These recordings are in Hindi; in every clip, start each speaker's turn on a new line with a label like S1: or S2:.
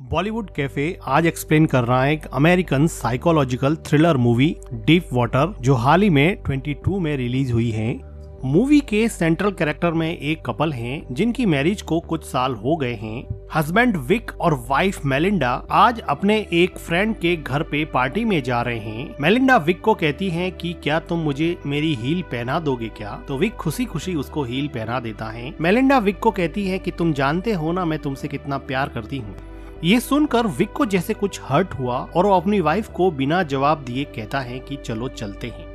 S1: बॉलीवुड कैफे आज एक्सप्लेन कर रहा है एक American psychological thriller movie deep water जो हाल ही में 22 में रिलीज हुई है। मूवी के सेंट्रल कैरेक्टर में एक कपल हैं जिनकी मैरिज को कुछ साल हो गए हैं। हस्बैंड विक और वाइफ मेलिंडा आज अपने एक फ्रेंड के घर पे पार्टी में जा रहे हैं। मेलिंडा विक को कहती है कि क्या तुम मुझे मेरी हील पहना दोगे क्या, तो विक खुशी खुशी उसको हील पहना देता है। मेलिंडा विक को कहती है कि तुम जानते हो ना मैं तुमसे कितना प्यार करती हूँ। ये सुनकर विक को जैसे कुछ हर्ट हुआ और वो अपनी वाइफ को बिना जवाब दिए कहता है कि चलो चलते हैं।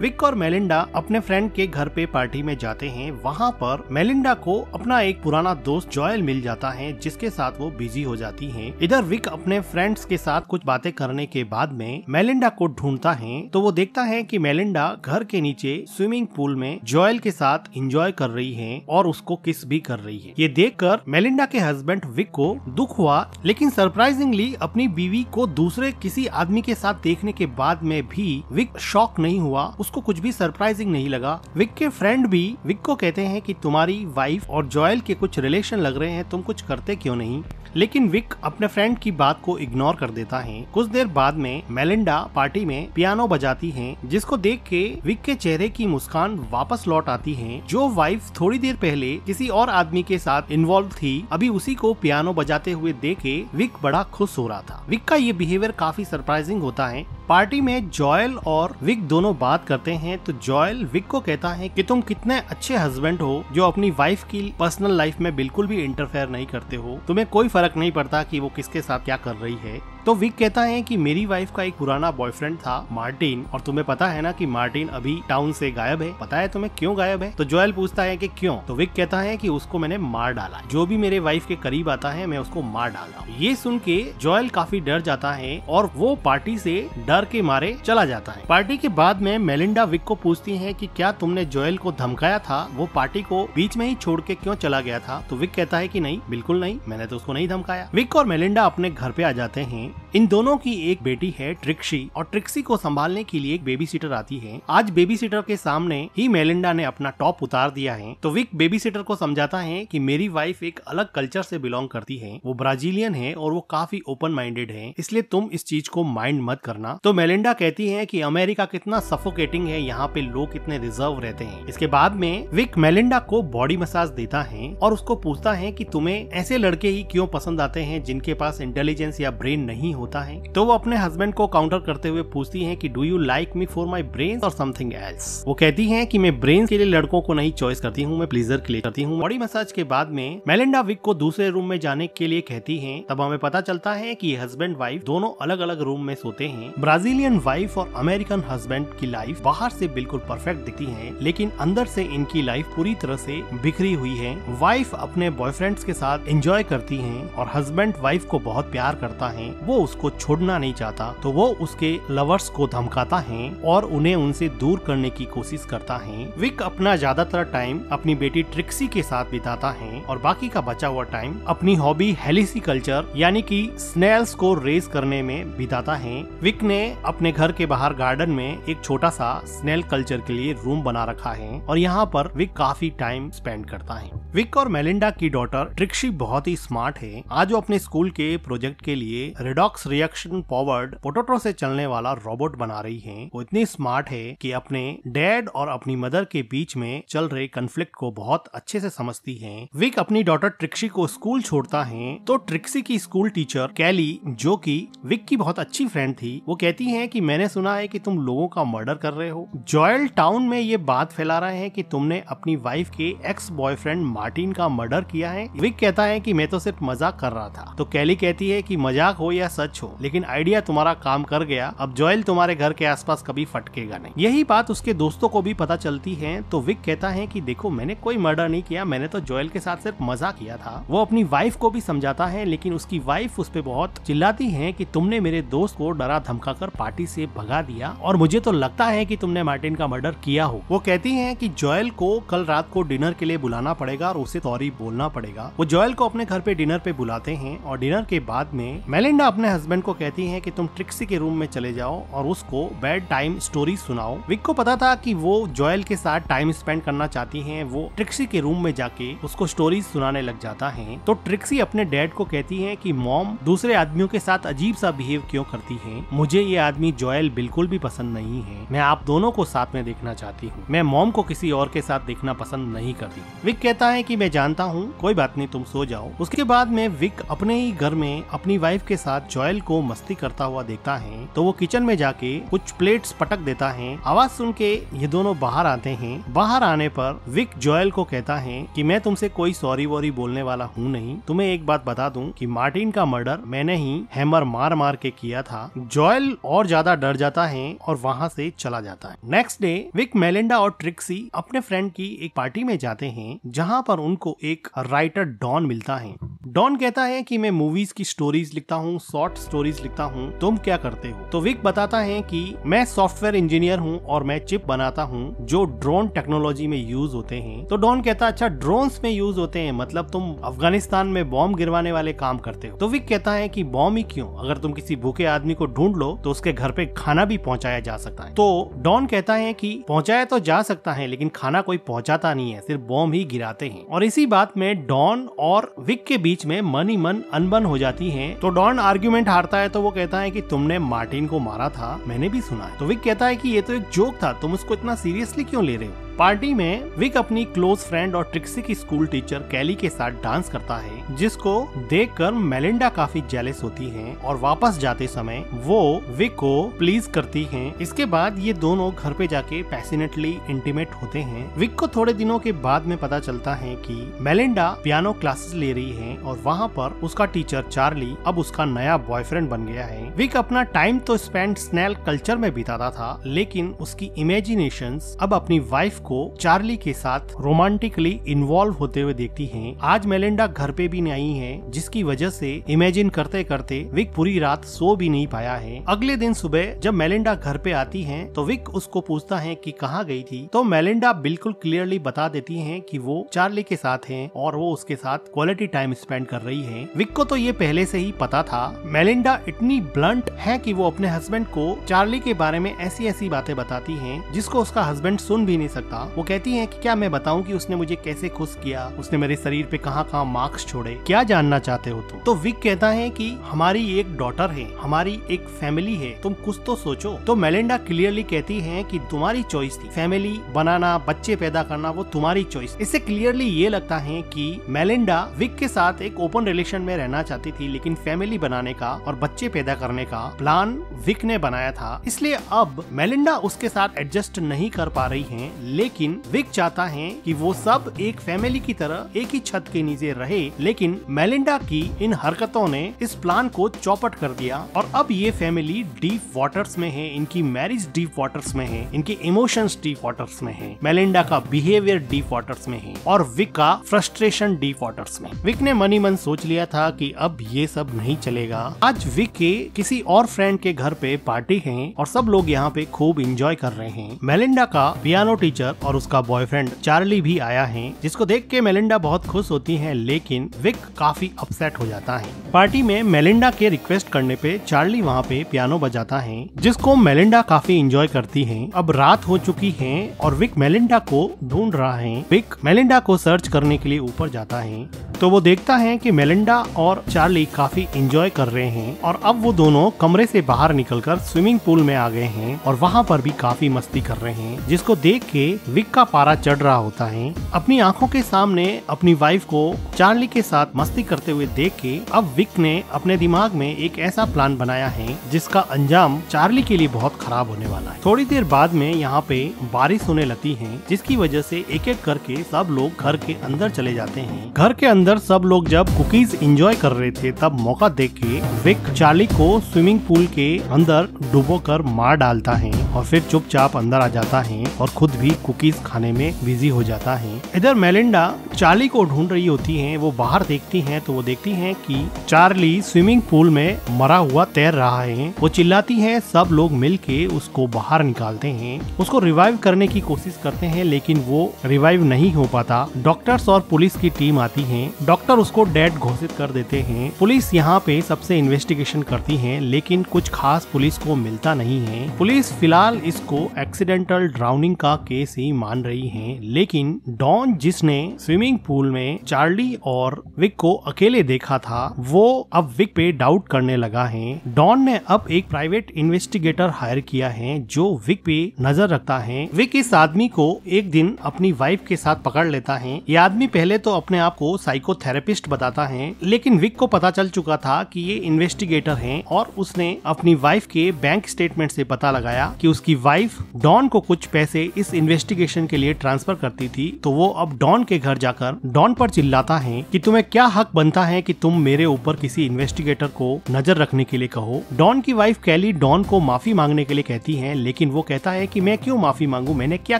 S1: विक और मेलिंडा अपने फ्रेंड के घर पे पार्टी में जाते हैं। वहाँ पर मेलिंडा को अपना एक पुराना दोस्त जॉयल मिल जाता है जिसके साथ वो बिजी हो जाती हैं। इधर विक अपने फ्रेंड्स के साथ कुछ बातें करने के बाद में मेलिंडा को ढूंढता है तो वो देखता है कि मेलिंडा घर के नीचे स्विमिंग पूल में जॉयल के साथ एंजॉय कर रही है और उसको किस भी कर रही है। ये देखकर मेलिंडा के हस्बैंड विक को दुख हुआ, लेकिन सरप्राइजिंगली अपनी बीवी को दूसरे किसी आदमी के साथ देखने के बाद में भी विक शॉक नहीं हुआ, उसको कुछ भी सरप्राइजिंग नहीं लगा। विक के फ्रेंड भी विक को कहते हैं कि तुम्हारी वाइफ और जॉयल के कुछ रिलेशन लग रहे हैं, तुम कुछ करते क्यों नहीं, लेकिन विक अपने फ्रेंड की बात को इग्नोर कर देता है। कुछ देर बाद में मेलिंडा पार्टी में पियानो बजाती है जिसको देख के विक के चेहरे की मुस्कान वापस लौट आती है। जो वाइफ थोड़ी देर पहले किसी और आदमी के साथ इन्वॉल्व थी, अभी उसी को पियानो बजाते हुए देख के विक बड़ा खुश हो रहा था। विक का ये बिहेवियर काफी सरप्राइजिंग होता है। पार्टी में जॉयल और विक दोनों बात करते हैं तो जॉयल विक को कहता है कि तुम कितने अच्छे हस्बैंड हो जो अपनी वाइफ की पर्सनल लाइफ में बिल्कुल भी इंटरफेयर नहीं करते हो, तुम्हें कोई फर्क नहीं पड़ता कि वो किसके साथ क्या कर रही है। तो विक कहता है कि मेरी वाइफ का एक पुराना बॉयफ्रेंड था मार्टिन, और तुम्हें पता है ना कि मार्टिन अभी टाउन से गायब है, पता है तुम्हें क्यों गायब है? तो जॉयल पूछता है कि क्यों? तो विक कहता है कि उसको मैंने मार डाला, जो भी मेरे वाइफ के करीब आता है मैं उसको मार डालता हूँ। ये सुन के जॉयल काफी डर जाता है और वो पार्टी से डर के मारे चला जाता है। पार्टी के बाद में मेलिंडा विक को पूछती है कि क्या तुमने जॉयल को धमकाया था, वो पार्टी को बीच में ही छोड़ के क्यों चला गया था? तो विक कहता है कि नहीं, बिल्कुल नहीं, मैंने तो उसको नहीं धमकाया। विक और मेलिंडा अपने घर पे आ जाते हैं। इन दोनों की एक बेटी है ट्रिक्सी, और ट्रिक्सी को संभालने के लिए एक बेबी सीटर आती है। आज बेबी सीटर के सामने ही मेलिंडा ने अपना टॉप उतार दिया है तो विक बेबी सीटर को समझाता है कि मेरी वाइफ एक अलग कल्चर से बिलोंग करती है, वो ब्राजीलियन है और वो काफी ओपन माइंडेड है, इसलिए तुम इस चीज को माइंड मत करना। तो मेलिंडा कहती है कि अमेरिका कितना सफोकेटिंग है, यहाँ पे लोग कितने रिजर्व रहते हैं। इसके बाद में विक मेलिंडा को बॉडी मसाज देता है और उसको पूछता है कि तुम्हें ऐसे लड़के ही क्यों पसंद आते हैं जिनके पास इंटेलिजेंस या ब्रेन नहीं होता है। तो वो अपने हस्बैंड को काउंटर करते हुए पूछती है कि do you like me for my brain और समथिंग एल्स। वो कहती है कि मैं ब्रेन के लिए लड़कों को नहीं चॉइस करती हूँ, मैं प्लीजर के लिए करती हूँ। बॉडी मसाज के बाद में मेलिंडा विक को दूसरे रूम में जाने के लिए कहती है। तब हमें पता चलता है कि हस्बैंड वाइफ दोनों अलग अलग रूम में सोते हैं। ब्राजीलियन वाइफ और अमेरिकन हस्बैंड की लाइफ बाहर से बिल्कुल परफेक्ट दिखती है, लेकिन अंदर से इनकी लाइफ पूरी तरह से बिखरी हुई है। वाइफ अपने बॉयफ्रेंड्स के साथ एंजॉय करती है और हस्बैंड वाइफ को बहुत प्यार करता है, वो उसको छोड़ना नहीं चाहता, तो वो उसके लवर्स को धमकाता है और उन्हें उनसे दूर करने की कोशिश करता है। विक अपना ज्यादातर टाइम अपनी बेटी ट्रिक्सी के साथ बिताता है और बाकी का बचा हुआ टाइम अपनी हॉबी हेलिसी कल्चर यानी कि स्नेल्स को रेस करने में बिताता है। विक ने अपने घर के बाहर गार्डन में एक छोटा सा स्नेल कल्चर के लिए रूम बना रखा है और यहाँ पर विक काफी टाइम स्पेंड करता है। विक और मेलिंडा की डॉटर ट्रिक्सी बहुत ही स्मार्ट है। आज वो अपने स्कूल के प्रोजेक्ट के लिए रेडॉक्स रिएक्शन फॉरवर्ड पोटैटो से चलने वाला रोबोट बना रही है। वो इतनी स्मार्ट है कि अपने डैड और अपनी मदर के बीच में चल रहे कन्फ्लिक्ट को बहुत अच्छे से समझती है। विक अपनी डॉटर ट्रिक्सी को स्कूल छोड़ता है तो ट्रिक्सी की स्कूल टीचर कैली, जो कि विक की बहुत अच्छी फ्रेंड थी, वो कहती है कि मैंने सुना है कि तुम लोगों का मर्डर कर रहे हो। जॉयल टाउन में ये बात फैला रहे हैं कि तुमने अपनी वाइफ के एक्स बॉयफ्रेंड मार्टिन का मर्डर किया है। विक कहता है कि मैं तो सिर्फ मजाक कर रहा था। तो कैली कहती है कि मजाक हो या सच हो, लेकिन आइडिया तुम्हारा काम कर गया, अब जॉयल तुम्हारे घर के आसपास कभी फटकेगा नहीं। यही बात उसके दोस्तों को भी पता चलती है तो विक कहता है कि देखो मैंने कोई मर्डर नहीं किया, मैंने तो जॉयल के साथ सिर्फ मजाक किया था। वो अपनी वाइफ को भी समझाता है, लेकिन उसकी वाइफ उस पे बहुत चिल्लाती है कि तुमने मेरे दोस्त को डरा धमका कर पार्टी से भगा दिया और मुझे तो लगता है कि तुमने मार्टिन का मर्डर किया हो। वो कहती है कि जॉयल को कल रात को डिनर के लिए बुलाना पड़ेगा और उसे सॉरी बोलना पड़ेगा। वो जॉयल को अपने घर पे डिनर पे बुलाते हैं और डिनर के बाद में मेलिंडा अपने हस्बैंड को कहती है कि तुम ट्रिक्सी के रूम में चले जाओ और उसको बेड टाइम स्टोरी सुनाओ। विक को पता था कि वो जॉयल के साथ टाइम स्पेंड करना चाहती है। वो ट्रिक्सी के रूम में जाके उसको स्टोरी सुनाने लग जाता है। तो ट्रिक्सी अपने डैड को कहती है कि मॉम दूसरे आदमियों के साथ अजीब सा बिहेव क्यों करती है, मुझे ये आदमी जॉयल बिल्कुल भी पसंद नहीं है, मैं आप दोनों को साथ में देखना चाहती हूँ, मैं मॉम को किसी और के साथ देखना पसंद नहीं करती। विक कहता है कि मैं जानता हूँ, कोई बात नहीं, तुम सो जाओ। उसके बाद में विक अपने ही घर में अपनी वाइफ के साथ जॉयल को मस्ती करता हुआ देखता है। तो वो किचन में जाके कुछ प्लेट्स पटक देता है। आवाज सुन के ये दोनों बाहर आते हैं। बाहर आने पर विक जॉयल को कहता है कि मैं तुमसे कोई सॉरी वॉरी बोलने वाला हूँ नहीं। तुम्हें एक बात बता दूं कि मार्टिन का मर्डर मैंने ही हैमर मार मार के किया था। जॉयल और ज्यादा डर जाता है और वहाँ से चला जाता है। नेक्स्ट डे विक, मेलिंडा और ट्रिक्सी अपने फ्रेंड की एक पार्टी में जाते हैं, जहाँ पर उनको एक राइटर डॉन मिलता है। डॉन कहता है कि मैं मूवीज की स्टोरीज लिखता हूँ, शॉर्ट स्टोरीज लिखता हूँ, तुम क्या करते हो? तो विक बताता है कि मैं सॉफ्टवेयर इंजीनियर हूँ और मैं चिप बनाता हूँ जो ड्रोन टेक्नोलॉजी में यूज होते हैं। तो डॉन कहता अच्छा ड्रोन्स में यूज होते हैं, मतलब तुम अफगानिस्तान में बॉम्ब गिरवाने वाले काम करते हो। तो विक कहता है कि बॉम्ब ही क्यों, अगर तुम किसी भूखे आदमी को ढूंढ लो तो उसके घर पे खाना भी पहुंचाया जा सकता है। तो डॉन कहता है कि पहुंचाया तो जा सकता है लेकिन खाना कोई पहुंचाता नहीं है, सिर्फ बॉम्ब ही गिराते हैं। और इसी बात में डॉन और विक के बीच में मन ही मन अनबन हो जाती है। तो डॉन आर्ग्यूमेंट हारता है। तो वो कहता है कि तुमने मार्टिन को मारा था, मैंने भी सुना है। तो विक कहता है कि ये तो एक जोक था, तुम उसको इतना सीरियसली क्यों ले रहे हो? पार्टी में विक अपनी क्लोज फ्रेंड और ट्रिक्सी की स्कूल टीचर कैली के साथ डांस करता है, जिसको देखकर मेलिंडा काफी जेलस होती है और वापस जाते समय वो विक को प्लीज करती है। इसके बाद ये दोनों घर पे जाके पैशनेटली इंटीमेट होते हैं। विक को थोड़े दिनों के बाद में पता चलता है कि मेलिंडा पियानो क्लासेस ले रही है और वहाँ पर उसका टीचर चार्ली अब उसका नया बॉयफ्रेंड बन गया है। विक अपना टाइम तो स्पेंड स्नेल कल्चर में बिताता था, लेकिन उसकी इमेजिनेशंस अब अपनी वाइफ को चार्ली के साथ रोमांटिकली इन्वॉल्व होते हुए देखती हैं। आज मेलिंडा घर पे भी नहीं है, जिसकी वजह से इमेजिन करते करते विक पूरी रात सो भी नहीं पाया है। अगले दिन सुबह जब मेलिंडा घर पे आती है तो विक उसको पूछता है कि कहाँ गई थी। तो मेलिंडा बिल्कुल क्लियरली बता देती है कि वो चार्ली के साथ है और वो उसके साथ क्वालिटी टाइम स्पेंड कर रही है। विक को तो ये पहले से ही पता था। मेलिंडा इतनी ब्लंट है कि वो अपने हस्बैंड को चार्ली के बारे में ऐसी ऐसी बातें बताती है जिसको उसका हस्बैंड सुन भी नहीं सकता। वो कहती है कि क्या मैं बताऊं कि उसने मुझे कैसे खुश किया, उसने मेरे शरीर पे कहाँ कहाँ मार्क्स छोड़े, क्या जानना चाहते हो तुम? तो विक कहता है कि हमारी एक डॉटर है, हमारी एक फैमिली है, तुम कुछ तो सोचो। तो मेलिंडा क्लियरली कहती है कि तुम्हारी चॉइस थी, फैमिली बनाना, बच्चे पैदा करना, वो तुम्हारी चॉइस। इससे क्लियरली ये लगता है कि मेलिंडा विक के साथ एक ओपन रिलेशन में रहना चाहती थी, लेकिन फैमिली बनाने का और बच्चे पैदा करने का प्लान विक ने बनाया था। इसलिए अब मेलिंडा उसके साथ एडजस्ट नहीं कर पा रही है, लेकिन विक चाहता है कि वो सब एक फैमिली की तरह एक ही छत के नीचे रहे। लेकिन मेलिंडा की इन हरकतों ने इस प्लान को चौपट कर दिया और अब ये फैमिली डीप वाटर्स में है, इनकी मैरिज डीप वाटर्स में है, इनके इमोशंस डीप वाटर्स में है, मेलिंडा का बिहेवियर डीप वाटर्स में है और विक का फ्रस्ट्रेशन डीप वाटर्स में। विक ने मनी मन सोच लिया था कि अब ये सब नहीं चलेगा। आज विक के किसी और फ्रेंड के घर पे पार्टी है और सब लोग यहाँ पे खूब एंजॉय कर रहे हैं। मेलिंडा का पियानो टीचर और उसका बॉयफ्रेंड चार्ली भी आया है, जिसको देख के मेलिंडा बहुत खुश होती है, लेकिन विक काफी अपसेट हो जाता है। पार्टी में मेलिंडा के रिक्वेस्ट करने पे चार्ली वहाँ पे पियानो बजाता है, जिसको मेलिंडा काफी एंजॉय करती है। अब रात हो चुकी है और विक मेलिंडा को ढूंढ रहा है। विक मेलिंडा को सर्च करने के लिए ऊपर जाता है तो वो देखता है कि मेलिंडा और चार्ली काफी एंजॉय कर रहे हैं और अब वो दोनों कमरे से बाहर निकलकर स्विमिंग पूल में आ गए हैं और वहाँ पर भी काफी मस्ती कर रहे हैं, जिसको देख के विक का पारा चढ़ रहा होता है। अपनी आंखों के सामने अपनी वाइफ को चार्ली के साथ मस्ती करते हुए देख के अब विक ने अपने दिमाग में एक ऐसा प्लान बनाया है जिसका अंजाम चार्ली के लिए बहुत खराब होने वाला है। थोड़ी देर बाद में यहाँ पे बारिश होने लगती है, जिसकी वजह से एक एक करके सब लोग घर के अंदर चले जाते हैं। घर के अंदर सब लोग जब कुकीज एंजॉय कर रहे थे तब मौका देख के विक चार्ली को स्विमिंग पूल के अंदर डुबो कर मार डालता है और फिर चुपचाप अंदर आ जाता है और खुद भी कुकीज खाने में बिजी हो जाता है। इधर मेलिंडा चार्ली को ढूंढ रही होती है। वो बाहर देखती हैं तो वो देखती हैं कि चार्ली स्विमिंग पूल में मरा हुआ तैर रहा है। वो चिल्लाती है, सब लोग मिलके उसको बाहर निकालते हैं। उसको रिवाइव करने की कोशिश करते हैं लेकिन वो रिवाइव नहीं हो पाता। डॉक्टर्स और पुलिस की टीम आती है। डॉक्टर उसको डेड घोषित कर देते हैं। पुलिस यहाँ पे सबसे इन्वेस्टिगेशन करती है लेकिन कुछ खास पुलिस को मिलता नहीं है। पुलिस फिलहाल इसको एक्सीडेंटल ड्राउनिंग का केस ही मान रही है, लेकिन डॉन जिसने स्विमिंग पूल में चार्ली और विक को अकेले देखा था वो अब विक पे डाउट करने लगा है। डॉन ने अब एक प्राइवेट इन्वेस्टिगेटर हायर किया है जो विक पे नजर रखता है। विक इस आदमी को एक दिन अपनी वाइफ के साथ पकड़ लेता है। ये आदमी पहले तो अपने आप को साइकोथेरेपिस्ट बताता है लेकिन विक को पता चल चुका था कि ये इन्वेस्टिगेटर है और उसने अपनी वाइफ के बैंक स्टेटमेंट से पता लगाया कि उसकी वाइफ डॉन को कुछ पैसे इस इन्वेस्टिगेशन के लिए ट्रांसफर करती थी। तो वो अब डॉन के घर जाकर डॉन पर चिल्लाता है कि तुम्हें क्या हक बनता है कि तुम मेरे ऊपर किसी इन्वेस्टिगेटर को नजर रखने के लिए कहो। डॉन की वाइफ कैली डॉन को माफी मांगने के लिए कहती है लेकिन वो कहता है कि मैं क्यों माफी मांगू, मैंने क्या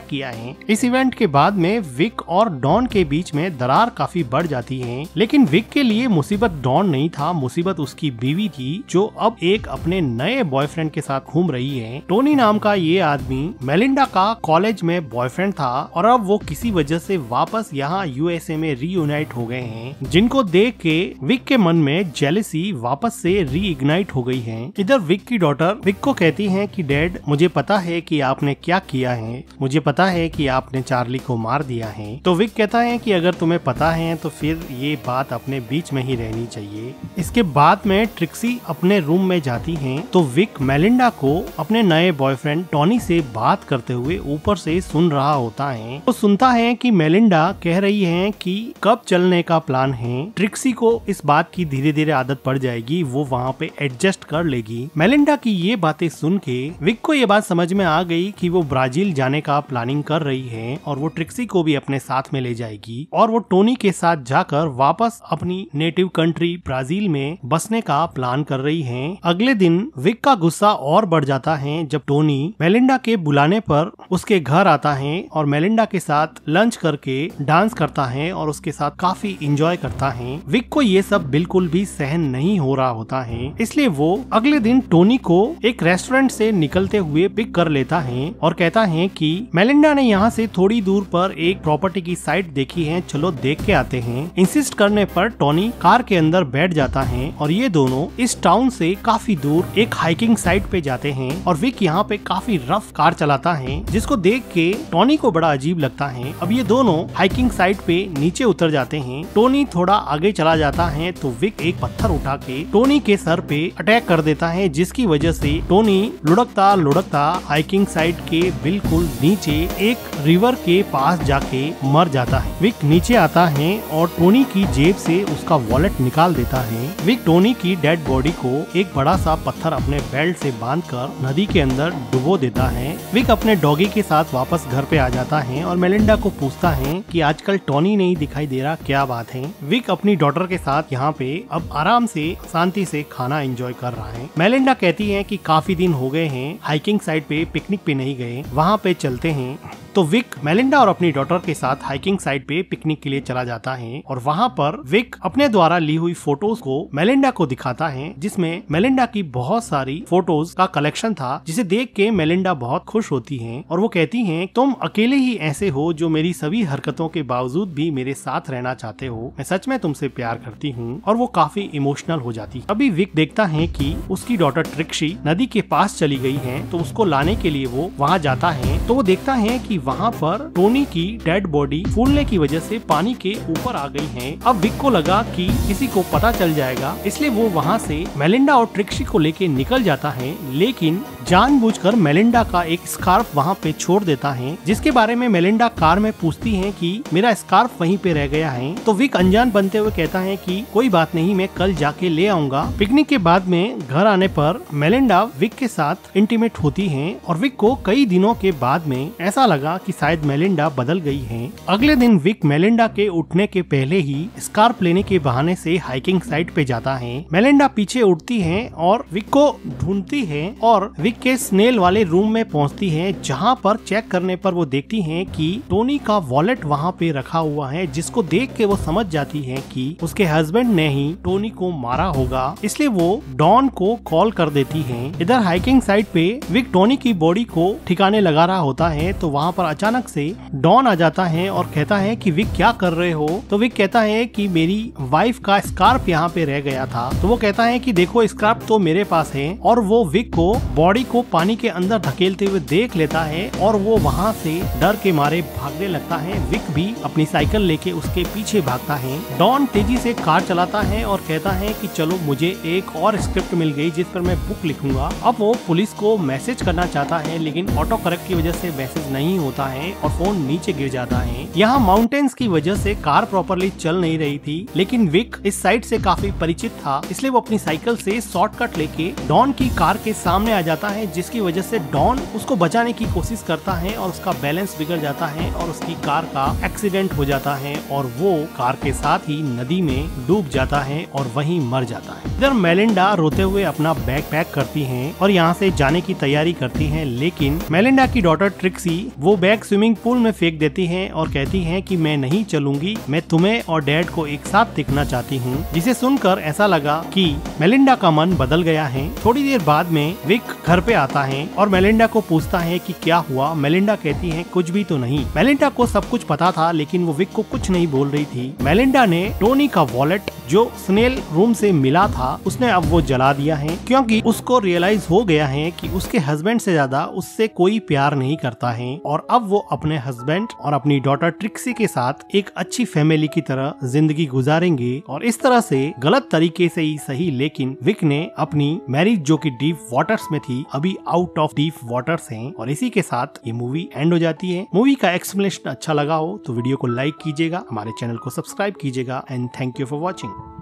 S1: किया है। इस इवेंट के बाद में विक और डॉन के बीच में दरार काफी बढ़ जाती है लेकिन विक के लिए मुसीबत डॉन नहीं था, मुसीबत उसकी बीवी थी जो अब एक अपने नए बॉयफ्रेंड के साथ घूम रही है। टोनी नाम का ये आदमी मेलिंडा का कॉलेज में बॉयफ्रेंड था और अब वो किसी वजह से वापस यहाँ यूएसए में रीयूनाइट हो गए हैं, जिनको देख के विक के मन में जेलसी वापस से रीइग्नाइट हो गई है। इधर विक की डॉटर विक को कहती है कि डैड मुझे पता है कि आपने क्या किया है, मुझे पता है कि आपने चार्ली को मार दिया है। तो विक कहता है कि अगर तुम्हें पता है तो फिर ये बात अपने बीच में ही रहनी चाहिए। इसके बाद में ट्रिक्सी अपने रूम में जाती है तो विक मेलिंडा को अपने नए बॉयफ्रेंड टॉनी से बात करते हुए ऊपर से सुन रहा होता है। वो सुनता है कि मेलिंडा कह रही है कि कब चलने का प्लान है। ट्रिक्सी को इस बात की धीरे धीरे आदत पड़ जाएगी, वो वहाँ पे एडजस्ट कर लेगी। मेलिंडा की ये बातें सुन के विक को ये बात समझ में आ गई कि वो ब्राजील जाने का प्लानिंग कर रही है और वो ट्रिक्सी को भी अपने साथ में ले जाएगी और वो टोनी के साथ जाकर वापस अपनी नेटिव कंट्री ब्राजील में बसने का प्लान कर रही है। अगले दिन विक का गुस्सा और बढ़ जाता है जब टोनी मेलिंडा के बुलाने पर उसके घर आता है और मेलिंडा के साथ लंच करके डांस करता है और उसके साथ काफी इंजॉय करता है। विक को ये सब बिल्कुल भी सहन नहीं हो रहा होता है, इसलिए वो अगले दिन टोनी को एक रेस्टोरेंट से निकलते हुए पिक कर लेता है और कहता है कि मेलिंडा ने यहाँ से थोड़ी दूर पर एक प्रॉपर्टी की साइट देखी है, चलो देख के आते हैं। इंसिस्ट करने पर टोनी कार के अंदर बैठ जाता है और ये दोनों इस टाउन से काफी दूर एक हाइकिंग साइट पे जाते हैं और विक यहाँ पे काफी रफ कार चलाता है जिसको देख के टोनी को बड़ा अजीब लगता है। अब ये दोनों हाइकिंग साइट पे नीचे उतर जाते हैं। टोनी थोड़ा आगे चला जाता है तो विक एक पत्थर उठा के टोनी के सर पे अटैक कर देता है जिसकी वजह से टोनी लुढ़कता लुढ़कता हाइकिंग साइट के बिल्कुल नीचे एक रिवर के पास जाके मर जाता है। विक नीचे आता है और टोनी की जेब से उसका वॉलेट निकाल देता है। विक टोनी की डेड बॉडी को एक बड़ा सा पत्थर अपने बेल्ट से बांधकर नदी के अंदर डुबो देता है। विक अपने डॉगी के साथ वापस घर पे आ जाता है और मेलिंडा को पूछता है कि आजकल टोनी नहीं दिखाई दे रहा, क्या बात है। विक अपनी डॉटर के साथ यहाँ पे अब आराम से शांति से खाना एंजॉय कर रहा है। मेलिंडा कहती है कि काफी दिन हो गए हैं हाइकिंग साइट पे पिकनिक पे नहीं गए, वहाँ पे चलते हैं। तो विक मेलिंडा और अपनी डॉटर के साथ हाइकिंग साइट पे पिकनिक के लिए चला जाता है और वहाँ पर विक अपने द्वारा ली हुई फोटोज को मेलिंडा को दिखाता है जिसमें मेलिंडा की बहुत सारी फोटोज का कलेक्शन था, जिसे देख के मेलिंडा बहुत खुश होती है और वो कहती है तुम अकेले ही ऐसे हो जो मेरी सभी हरकतों के बावजूद भी मेरे साथ रहना चाहते हो, मैं सच में तुमसे प्यार करती हूँ। और वो काफी इमोशनल हो जाती है। अभी विक देखता है कि उसकी डॉटर ट्रिक्सी नदी के पास चली गई है तो उसको लाने के लिए वो वहाँ जाता है तो वो देखता है कि वहाँ पर टोनी की डेड बॉडी फूलने की वजह से पानी के ऊपर आ गई है। अब विक को लगा कि किसी को पता चल जाएगा, इसलिए वो वहाँ से मेलिंडा और ट्रिक्सी को लेके निकल जाता है, लेकिन जानबूझकर मेलिंडा का एक स्कार्फ वहाँ पे छोड़ देता है जिसके बारे में मेलिंडा कार में पूछती है कि मेरा स्कार्फ वहीं पे रह गया है। तो विक अनजान बनते हुए कहता है कि कोई बात नहीं, मैं कल जाके ले आऊंगा। पिकनिक के बाद में घर आने पर मेलिंडा विक के साथ इंटीमेट होती है और विक को कई दिनों के बाद में ऐसा लगा कि शायद मेलिंडा बदल गई है। अगले दिन विक मेलिंडा के उठने के पहले ही स्कार्फ लेने के बहाने से हाइकिंग साइट पे जाता है। मेलिंडा पीछे उठती है और विक को ढूंढती है और विक विक के स्नेल वाले रूम में पहुंचती हैं, जहां पर चेक करने पर वो देखती हैं कि टोनी का वॉलेट वहां पे रखा हुआ है, जिसको देख के वो समझ जाती हैं कि उसके हस्बैंड ने ही टोनी को मारा होगा। इसलिए वो डॉन को कॉल कर देती हैं। इधर हाइकिंग साइट पे विक टोनी की बॉडी को ठिकाने लगा रहा होता है, तो वहाँ पर अचानक से डॉन आ जाता है और कहता है कि विक क्या कर रहे हो। तो विक कहता है कि मेरी वाइफ का स्कार्फ यहाँ पे रह गया था। तो वो कहता है कि देखो स्कार्फ तो मेरे पास है, और वो विक को बॉडी को पानी के अंदर धकेलते हुए देख लेता है और वो वहाँ से डर के मारे भागने लगता है। विक भी अपनी साइकिल लेके उसके पीछे भागता है। डॉन तेजी से कार चलाता है और कहता है कि चलो मुझे एक और स्क्रिप्ट मिल गई जिस पर मैं बुक लिखूंगा। अब वो पुलिस को मैसेज करना चाहता है, लेकिन ऑटो करेक्ट की वजह से मैसेज नहीं होता है और फोन नीचे गिर जाता है। यहाँ माउंटेन्स की वजह से कार प्रॉपरली चल नहीं रही थी, लेकिन विक इस साइड से काफी परिचित था, इसलिए वो अपनी साइकिल से शॉर्टकट लेके डॉन की कार के सामने आ जाता है, जिसकी वजह से डॉन उसको बचाने की कोशिश करता है और उसका बैलेंस बिगड़ जाता है और उसकी कार का एक्सीडेंट हो जाता है और वो कार के साथ ही नदी में डूब जाता है और वहीं मर जाता है। इधर मेलिंडा रोते हुए अपना बैग पैक करती हैं और यहाँ से जाने की तैयारी करती हैं, लेकिन मेलिंडा की डॉटर ट्रिक्सी वो बैग स्विमिंग पूल में फेंक देती हैं और कहती हैं कि मैं नहीं चलूंगी, मैं तुम्हें और डैड को एक साथ देखना चाहती हूँ। जिसे सुनकर ऐसा लगा कि मेलिंडा का मन बदल गया है। थोड़ी देर बाद में विक घर पे आता है और मेलिंडा को पूछता है कि क्या हुआ। मेलिंडा कहती है कुछ भी तो नहीं। मेलिंडा को सब कुछ पता था, लेकिन वो विक को कुछ नहीं बोल रही थी। मेलिंडा ने टोनी का वॉलेट जो स्नेल रूम से मिला था उसने अब वो जला दिया है, क्योंकि उसको रियलाइज हो गया है कि उसके हस्बैंड से ज्यादा उससे कोई प्यार नहीं करता है और अब वो अपने हस्बैंड और अपनी डॉटर ट्रिक्सी के साथ एक अच्छी फैमिली की तरह जिंदगी गुजारेंगे। और इस तरह से गलत तरीके से ही सही, लेकिन विक ने अपनी मैरिज जो कि डीप वाटर्स में थी अभी आउट ऑफ डीप वाटर्स है। और इसी के साथ ये मूवी एंड हो जाती है। मूवी का एक्सप्लेनेशन अच्छा लगा हो तो वीडियो को लाइक कीजिएगा, हमारे चैनल को सब्सक्राइब कीजिएगा and thank you for watching.